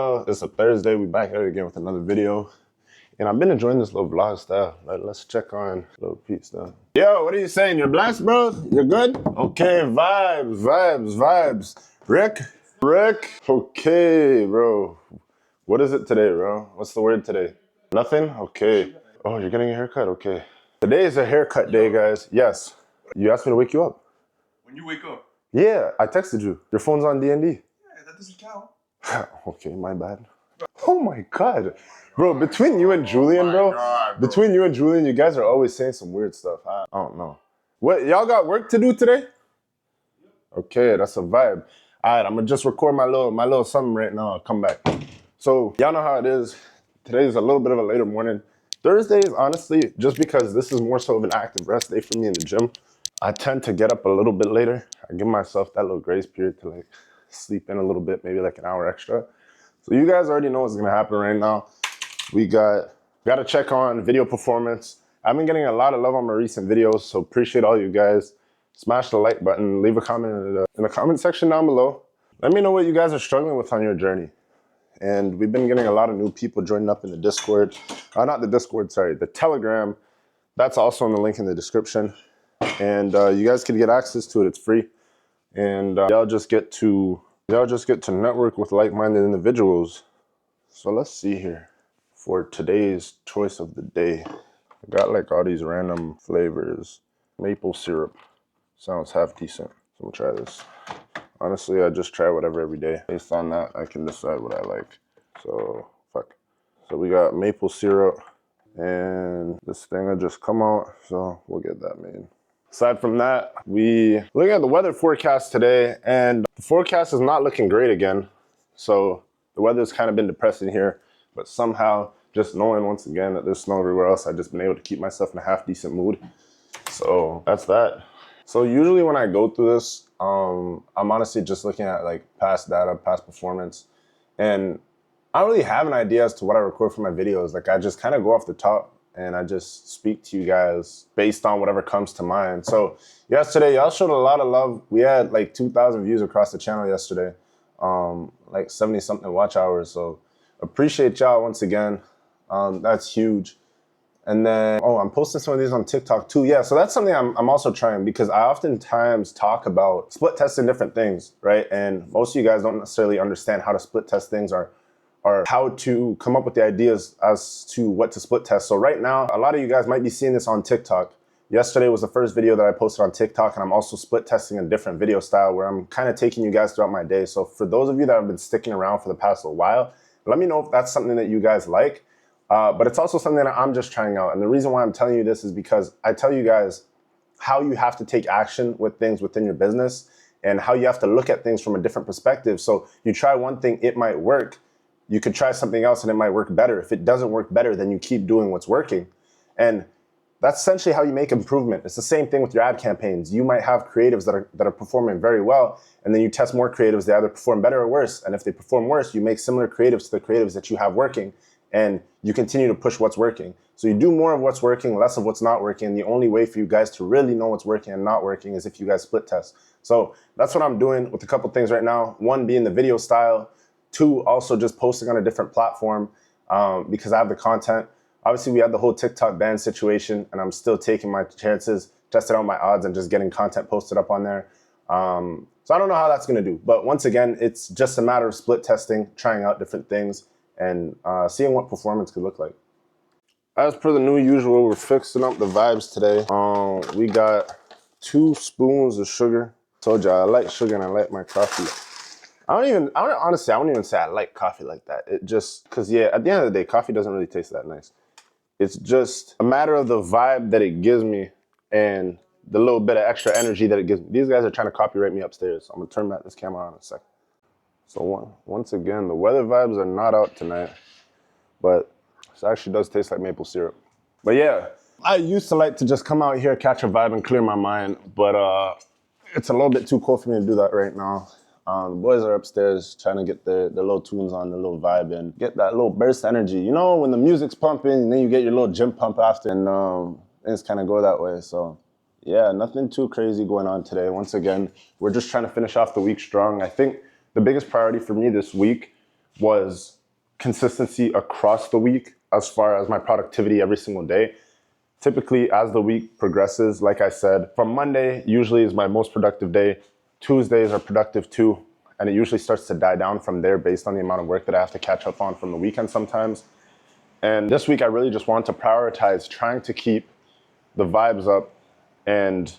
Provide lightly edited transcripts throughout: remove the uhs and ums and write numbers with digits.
It's a Thursday. We back at it again with another video. And I've been enjoying this little vlog style. Let's check on little Pete stuff. Yo, what are you saying? You're blessed, bro? You're good? Okay, vibes. Rick? Okay, bro. What is it today, bro? What's the word today? Nothing? Okay. Oh, you're getting a haircut? Okay. Today is a haircut day, guys. Yes. You asked me to wake you up. When you wake up? Yeah, I texted you. Your phone's on D&D. Yeah, that doesn't count. Okay, my bad. Oh my God. Bro, between you and Julian, bro, between you and Julian, you guys are always saying some weird stuff. I don't know. What, y'all got work to do today? Okay, that's a vibe. All right, I'm gonna just record my little something right now. I'll come back. So y'all know how it is. Today's a little bit of a later morning. Thursdays, honestly, just because this is more so of an active rest day for me in the gym, I tend to get up a little bit later. I give myself that little grace period to like sleep in a little bit, maybe like an hour extra. So you guys already know what's gonna happen right now. We gotta check on video performance. I've been getting a lot of love on my recent videos, so appreciate all you guys. Smash the like button, leave a comment in the comment section down below. Let me know what you guys are struggling with on your journey. And we've been getting a lot of new people joining up in the Discord. Not the Discord, sorry, the Telegram. That's also in the link in the description. And you guys can get access to it, it's free. And y'all just get to network with like-minded individuals. So let's see here. For today's choice of the day, I got like all these random flavors. Maple syrup sounds half decent. So I'm gonna try this. Honestly, I just try whatever every day. Based on that, I can decide what I like. So fuck. So we got maple syrup, and this thing will just come out. So we'll get that made. Aside from that, we looking at the weather forecast today, and the forecast is not looking great again. So the weather's kind of been depressing here, but somehow just knowing once again that there's snow everywhere else, I've just been able to keep myself in a half decent mood. So that's that. So usually when I go through this, I'm honestly just looking at like past data, past performance, and I don't really have an idea as to what I record for my videos. Like I just kind of go off the top and I just speak to you guys based on whatever comes to mind. So yesterday, y'all showed a lot of love. We had like 2,000 views across the channel yesterday, like 70 something watch hours. So appreciate y'all once again. That's huge. And then, oh, I'm posting some of these on TikTok too. Yeah, so that's something I'm also trying, because I oftentimes talk about split testing different things, right? And most of you guys don't necessarily understand how to split test things or how to come up with the ideas as to what to split test. So right now, a lot of you guys might be seeing this on TikTok. Yesterday was the first video that I posted on TikTok, and I'm also split testing a different video style where I'm kind of taking you guys throughout my day. So for those of you that have been sticking around for the past little while, let me know if that's something that you guys like. But it's also something that I'm just trying out. And the reason why I'm telling you this is because I tell you guys how you have to take action with things within your business and how you have to look at things from a different perspective. So you try one thing, it might work. You could try something else and it might work better. If it doesn't work better, then you keep doing what's working. And that's essentially how you make improvement. It's the same thing with your ad campaigns. You might have creatives that are performing very well, and then you test more creatives. They either perform better or worse. And if they perform worse, you make similar creatives to the creatives that you have working, and you continue to push what's working. So you do more of what's working, less of what's not working. And the only way for you guys to really know what's working and not working is if you guys split test. So that's what I'm doing with a couple things right now. One being the video style. Two, also just posting on a different platform because I have the content. Obviously, we had the whole TikTok ban situation, and I'm still taking my chances, testing out my odds, and just getting content posted up on there. So I don't know how that's gonna do. But once again, it's just a matter of split testing, trying out different things, and seeing what performance could look like. As per the new usual, we're fixing up the vibes today. We got 2 spoons of sugar. Told you I like sugar and I like my coffee. Honestly, I don't even say I like coffee like that. It just, cause yeah, at the end of the day, coffee doesn't really taste that nice. It's just a matter of the vibe that it gives me and the little bit of extra energy that it gives me. These guys are trying to copyright me upstairs. So I'm gonna turn this camera on in a second. So once again, the weather vibes are not out tonight, but this actually does taste like maple syrup. But yeah, I used to like to just come out here, catch a vibe and clear my mind, but it's a little bit too cold for me to do that right now. The boys are upstairs trying to get their little tunes on, the little vibe, and get that little burst energy. You know, when the music's pumping and then you get your little gym pump after, and things kind of go that way. So yeah, nothing too crazy going on today. Once again, we're just trying to finish off the week strong. I think the biggest priority for me this week was consistency across the week as far as my productivity every single day. Typically, as the week progresses, like I said, from Monday usually is my most productive day. Tuesdays are productive too, and it usually starts to die down from there based on the amount of work that I have to catch up on from the weekend sometimes. And this week, I really just want to prioritize trying to keep the vibes up and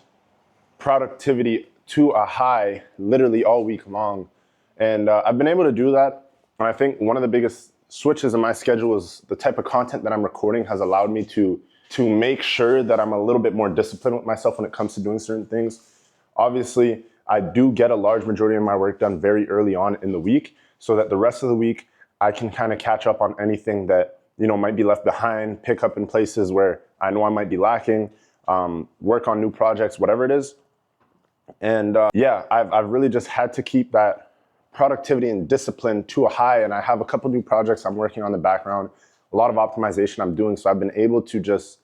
productivity to a high literally all week long. And I've been able to do that. And I think one of the biggest switches in my schedule is the type of content that I'm recording has allowed me to make sure that I'm a little bit more disciplined with myself when it comes to doing certain things. Obviously, I do get a large majority of my work done very early on in the week so that the rest of the week I can kind of catch up on anything that, you know, might be left behind, pick up in places where I know I might be lacking, work on new projects, whatever it is. And yeah, I've really just had to keep that productivity and discipline to a high. And I have a couple new projects I'm working on in the background, a lot of optimization I'm doing. So I've been able to just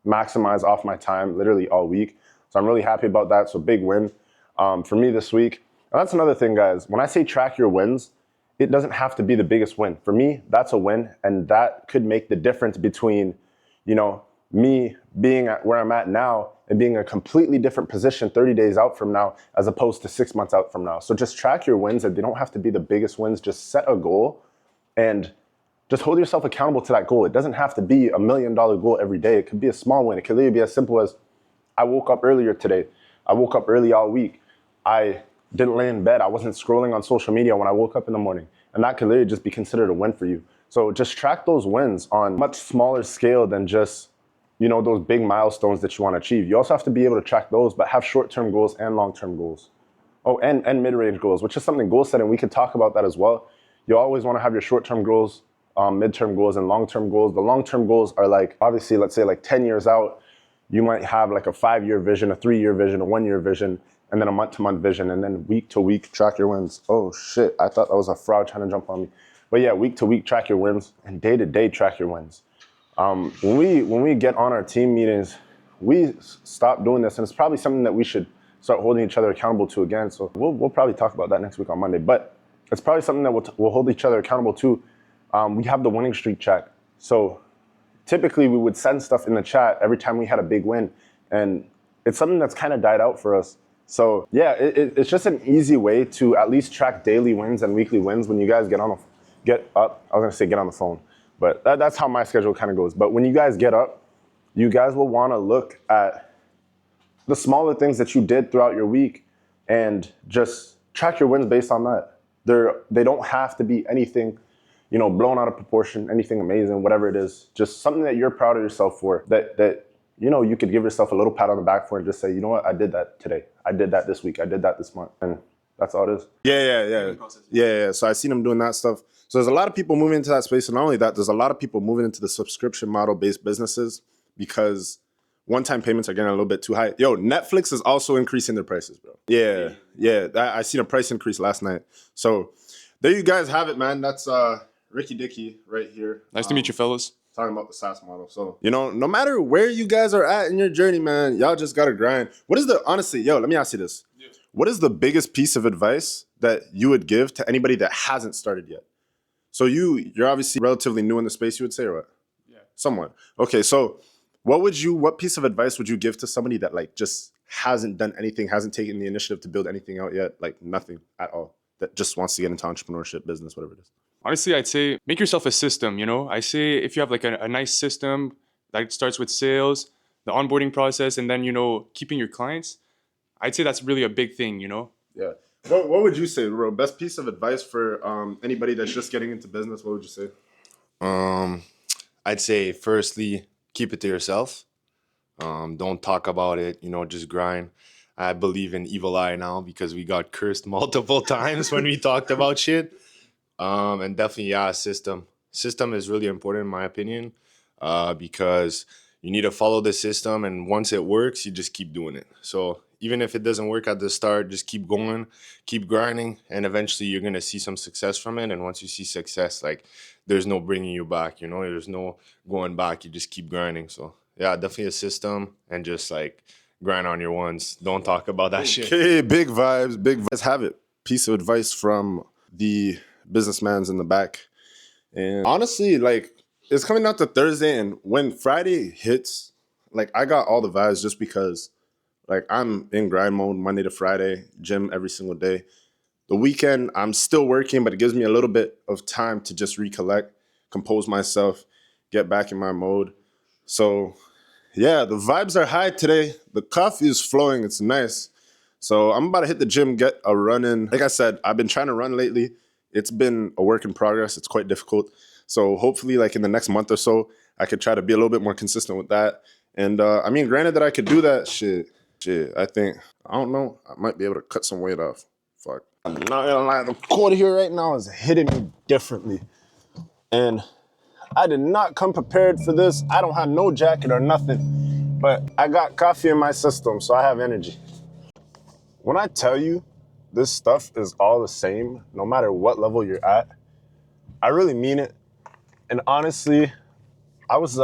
maximize off my time literally all week. So I'm really happy about that. So big win for me this week. And that's another thing, guys. When I say track your wins, it doesn't have to be the biggest win. For me, that's a win. And that could make the difference between, you know, me being at where I'm at now and being in a completely different position 30 days out from now, as opposed to 6 months out from now. So just track your wins, and they don't have to be the biggest wins. Just set a goal and just hold yourself accountable to that goal. It doesn't have to be $1 million goal every day. It could be a small win. It could literally be as simple as, I woke up earlier today. I woke up early all week. I didn't lay in bed. I wasn't scrolling on social media when I woke up in the morning. And that could literally just be considered a win for you. So just track those wins on a much smaller scale than just, you know, those big milestones that you want to achieve. You also have to be able to track those, but have short-term goals and long-term goals. Oh, and mid-range goals, which is something goal setting. We could talk about that as well. You always want to have your short-term goals, mid-term goals, and long-term goals. The long-term goals are like, obviously, let's say like 10 years out, you might have like a 5-year vision, a 3-year vision, a 1-year vision, and then a month-to-month vision, and then week-to-week track your wins. Oh shit, I thought that was a fraud trying to jump on me. But yeah, week-to-week track your wins, and day-to-day track your wins. When we get on our team meetings, we stop doing this, and it's probably something that we should start holding each other accountable to again. So we'll probably talk about that next week on Monday, but it's probably something that we'll hold each other accountable to. We have the winning streak check. So typically we would send stuff in the chat every time we had a big win, and it's something that's kind of died out for us. So yeah, it's just an easy way to at least track daily wins and weekly wins when you guys get on the phone. But that's how my schedule kind of goes. But when you guys get up, you guys will want to look at the smaller things that you did throughout your week and just track your wins based on that. They don't have to be anything, you know, blown out of proportion, anything amazing, whatever it is. Just something that you're proud of yourself for, that you know, you could give yourself a little pat on the back for and just say, you know what, I did that today. I did that this week. I did that this month. And that's all it is. Yeah. So I seen them doing that stuff. So there's a lot of people moving into that space. And not only that, there's a lot of people moving into the subscription model-based businesses because one-time payments are getting a little bit too high. Yo, Netflix is also increasing their prices, bro. Yeah. I seen a price increase last night. So there you guys have it, man. That's Ricky Dicky right here. Nice to meet you, fellas. Talking about the SaaS model. So, you know, no matter where you guys are at in your journey, man, y'all just got to grind. Honestly, let me ask you this. Yeah. What is the biggest piece of advice that you would give to anybody that hasn't started yet? So you're obviously relatively new in the space, you would say, or what? Yeah. Somewhat. Okay, so what piece of advice would you give to somebody that like just hasn't done anything, hasn't taken the initiative to build anything out yet, like nothing at all, that just wants to get into entrepreneurship, business, whatever it is? Honestly, I'd say make yourself a system, you know? I say if you have like a nice system that starts with sales, the onboarding process, and then, you know, keeping your clients, I'd say that's really a big thing, you know? Yeah. What would you say, bro? Best piece of advice for anybody that's just getting into business, what would you say? I'd say firstly, keep it to yourself. Don't talk about it, you know, just grind. I believe in evil eye now because we got cursed multiple times when we talked about shit. And definitely, yeah, system. System is really important in my opinion, because you need to follow the system, and once it works, you just keep doing it. So even if it doesn't work at the start, just keep going, keep grinding, and eventually you're gonna see some success from it. And once you see success, like there's no bringing you back, you know, there's no going back. You just keep grinding. So yeah, definitely a system, and just like grind on your ones. Don't talk about that shit. Okay, big vibes, big vibes. Have it. Piece of advice from the businessman's in the back. And honestly, like, it's coming out to Thursday, and when Friday hits, like, I got all the vibes just because, like, I'm in grind mode Monday to Friday, gym every single day. The weekend, I'm still working, but it gives me a little bit of time to just recollect, compose myself, get back in my mode. So, yeah, the vibes are high today. The coffee is flowing. It's nice. So I'm about to hit the gym, get a run in. Like I said, I've been trying to run lately. It's been a work in progress. It's quite difficult. So hopefully, like in the next month or so, I could try to be a little bit more consistent with that. And I mean, granted that I could do that, shit, I think, I don't know, I might be able to cut some weight off. Fuck. I'm not gonna lie, the cold here right now is hitting me differently. And I did not come prepared for this. I don't have no jacket or nothing, but I got coffee in my system, so I have energy. When I tell you this stuff is all the same, no matter what level you're at, I really mean it. And honestly, I was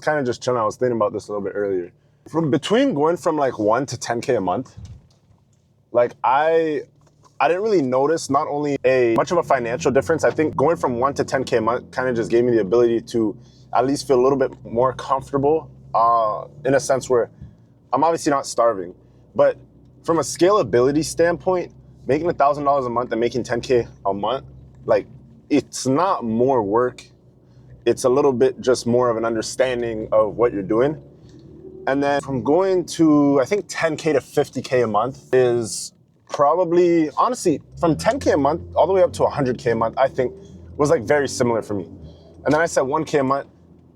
kind of just chilling. I was thinking about this a little bit earlier. From between going from like 1 to 10K a month, like I didn't really notice not only much of a financial difference. I think going from 1 to 10K a month kind of just gave me the ability to at least feel a little bit more comfortable in a sense where I'm obviously not starving. But from a scalability standpoint, making $1,000 a month and making 10K a month, like, it's not more work. It's a little bit just more of an understanding of what you're doing. And then from going to, I think 10K to 50K a month is probably, honestly, from 10K a month all the way up to 100K a month, I think was like very similar for me. And then I said 1K a month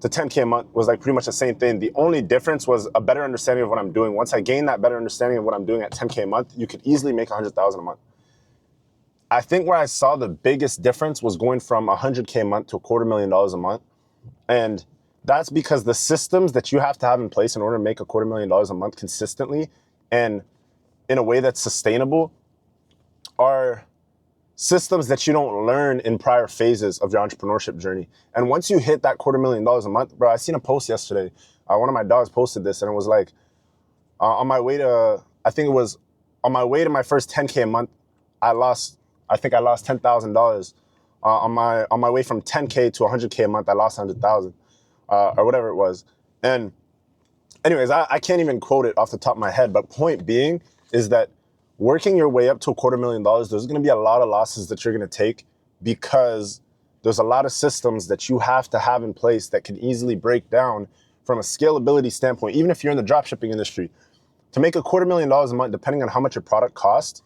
to 10K a month was like pretty much the same thing. The only difference was a better understanding of what I'm doing. Once I gained that better understanding of what I'm doing at 10K a month, you could easily make 100,000 a month. I think where I saw the biggest difference was going from 100K a month to $250,000 a month. And that's because the systems that you have to have in place in order to make $250,000 a month consistently and in a way that's sustainable are systems that you don't learn in prior phases of your entrepreneurship journey. And once you hit that $250,000 a month, bro, I seen a post yesterday. One of my dogs posted this, and it was like, on my way to my first 10K a month, I think I lost $10,000. On my way from 10K to 100K a month, I lost 100,000 or whatever it was. And anyways, I can't even quote it off the top of my head, but point being is that working your way up to $250,000, there's going to be a lot of losses that you're going to take because there's a lot of systems that you have to have in place that can easily break down from a scalability standpoint. Even if you're in the dropshipping industry, to make $250,000 a month, depending on how much your product costs,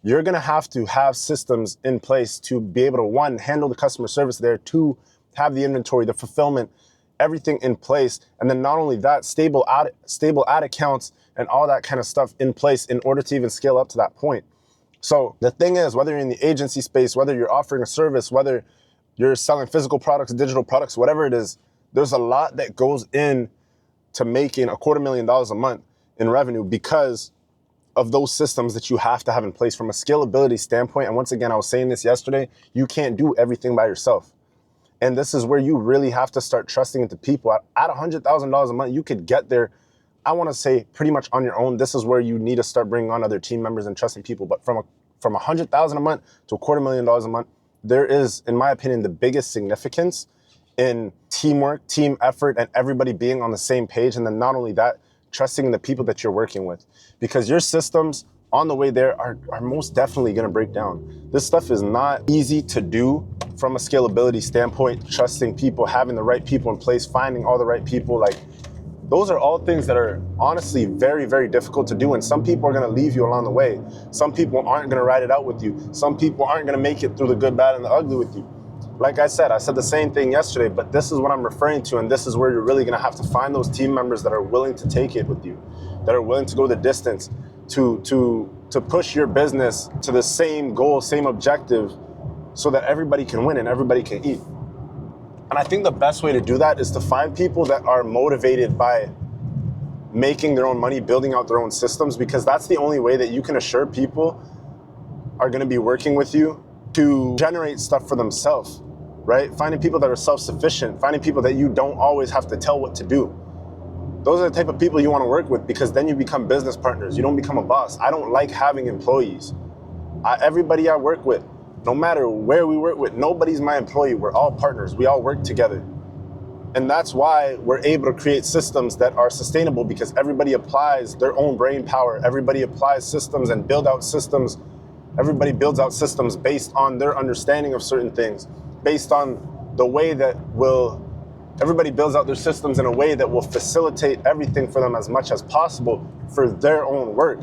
you're going to have systems in place to be able to, one, handle the customer service there, two, have the inventory, the fulfillment, everything in place. And then not only that, stable ad accounts and all that kind of stuff in place in order to even scale up to that point. So the thing is, whether you're in the agency space, whether you're offering a service, whether you're selling physical products, digital products, whatever it is, there's a lot that goes in to making $250,000 a month in revenue because of those systems that you have to have in place from a scalability standpoint. And once again, I was saying this yesterday, you can't do everything by yourself. And this is where you really have to start trusting into people. At $100,000 a month, you could get there, I want to say, pretty much on your own. This is where you need to start bringing on other team members and trusting people. But from $100,000 a month to $250,000 a month, there is, in my opinion, the biggest significance in teamwork, team effort, and everybody being on the same page. And then not only that, trusting in the people that you're working with, because your systems on the way there are most definitely going to break down. This stuff is not easy to do from a scalability standpoint, trusting people, having the right people in place, finding all the right people. Like, those are all things that are honestly very, very difficult to do. And some people are going to leave you along the way. Some people aren't going to ride it out with you. Some people aren't going to make it through the good, bad, and the ugly with you. Like I said the same thing yesterday, but this is what I'm referring to, and this is where you're really going to have to find those team members that are willing to take it with you, that are willing to go the distance to push your business to the same goal, same objective, so that everybody can win and everybody can eat. And I think the best way to do that is to find people that are motivated by making their own money, building out their own systems, because that's the only way that you can assure people are going to be working with you to generate stuff for themselves, right? Finding people that are self-sufficient, finding people that you don't always have to tell what to do. Those are the type of people you want to work with, because then you become business partners. You don't become a boss. I don't like having employees. Everybody I work with, No matter where we work with, nobody's my employee. We're all partners. We all work together. And that's why we're able to create systems that are sustainable, because everybody applies their own brain power. Everybody applies systems and build out systems. Everybody builds out systems based on their understanding of certain things, based on the way that everybody builds out their systems in a way that will facilitate everything for them as much as possible for their own work.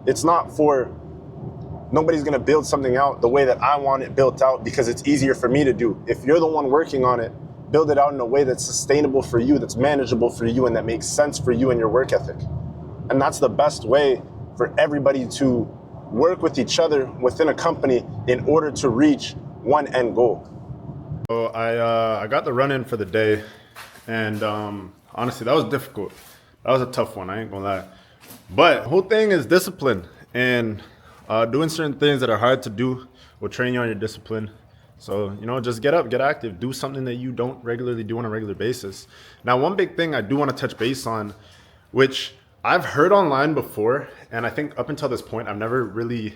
It's not for, nobody's gonna build something out the way that I want it built out because it's easier for me to do. If you're the one working on it, build it out in a way that's sustainable for you, that's manageable for you, and that makes sense for you and your work ethic. And that's the best way for everybody to work with each other within a company in order to reach one end goal. So I got the run in for the day, and honestly, that was difficult. That was a tough one, I ain't gonna lie. But the whole thing is discipline, and doing certain things that are hard to do will train you on your discipline. So, just get up, get active, do something that you don't regularly do on a regular basis. Now, one big thing I do want to touch base on, which I've heard online before, and I think up until this point, I've never really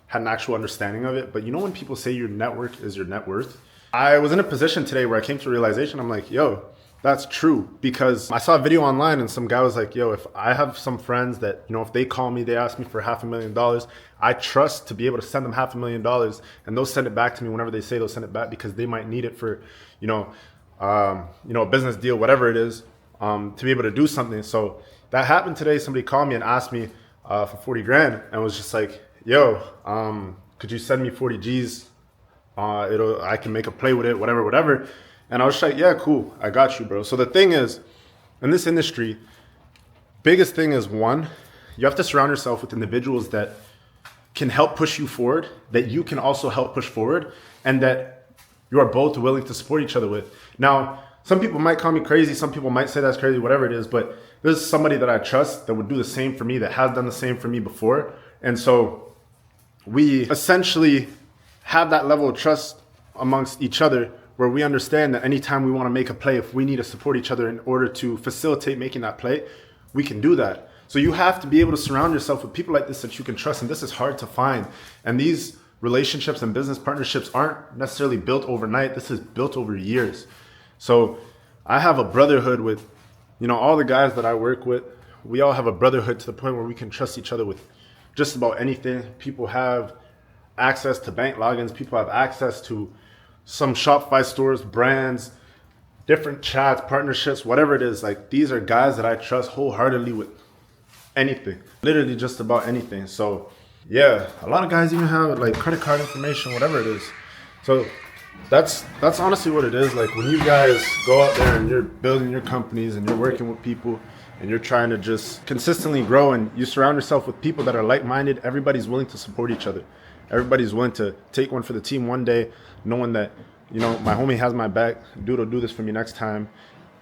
had an actual understanding of it. But when people say your network is your net worth, I was in a position today where I came to a realization. I'm like, yo, that's true, because I saw a video online and some guy was like, yo, if I have some friends that, if they call me, they ask me for $500,000, I trust to be able to send them $500,000, and they'll send it back to me whenever they say they'll send it back, because they might need it for, a business deal, whatever it is, to be able to do something. So that happened today. Somebody called me and asked me for 40 grand and was just like, yo, could you send me 40 G's? I can make a play with it, whatever. And I was like, yeah, cool. I got you, bro. So the thing is, in this industry, biggest thing is, one, you have to surround yourself with individuals that can help push you forward, that you can also help push forward, and that you are both willing to support each other with. Now, some people might call me crazy. Some people might say that's crazy, whatever it is. But there's somebody that I trust that would do the same for me, that has done the same for me before. And so we essentially have that level of trust amongst each other, where we understand that anytime we want to make a play, if we need to support each other in order to facilitate making that play, we can do that. So you have to be able to surround yourself with people like this that you can trust, and this is hard to find. And these relationships and business partnerships aren't necessarily built overnight. This is built over years. So I have a brotherhood with, all the guys that I work with. We all have a brotherhood to the point where we can trust each other with just about anything. People have access to bank logins. People have access to some Shopify stores, brands, different chats, partnerships, whatever it is. Like, these are guys that I trust wholeheartedly with anything, literally just about anything. So yeah, a lot of guys even have like credit card information, whatever it is. So that's honestly what it is. Like, when you guys go out there and you're building your companies and you're working with people and you're trying to just consistently grow, and you surround yourself with people that are like-minded, everybody's willing to support each other. Everybody's willing to take one for the team one day, knowing that, my homie has my back. Dude will do this for me next time.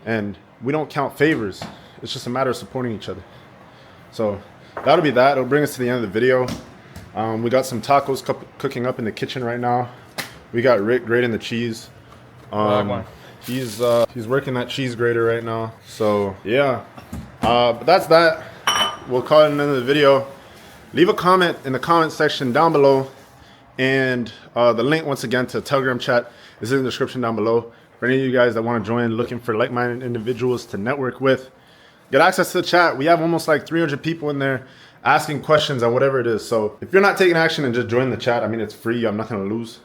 And we don't count favors. It's just a matter of supporting each other. So that'll be that. It'll bring us to the end of the video. We got some tacos cooking up in the kitchen right now. We got Rick grating the cheese. He's working that cheese grater right now. So yeah, but that's that. We'll call it an end of the video. Leave a comment in the comment section down below, and the link once again to Telegram chat is in the description down below. For any of you guys that want to join, looking for like-minded individuals to network with, get access to the chat. We have almost like 300 people in there asking questions on whatever it is. So if you're not taking action and just join the chat, I mean, it's free, you have nothing to lose,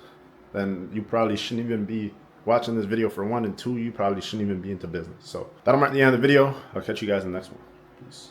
then you probably shouldn't even be watching this video, for one, and two, you probably shouldn't even be into business. So that'll mark the end of the video. I'll catch you guys in the next one. Peace.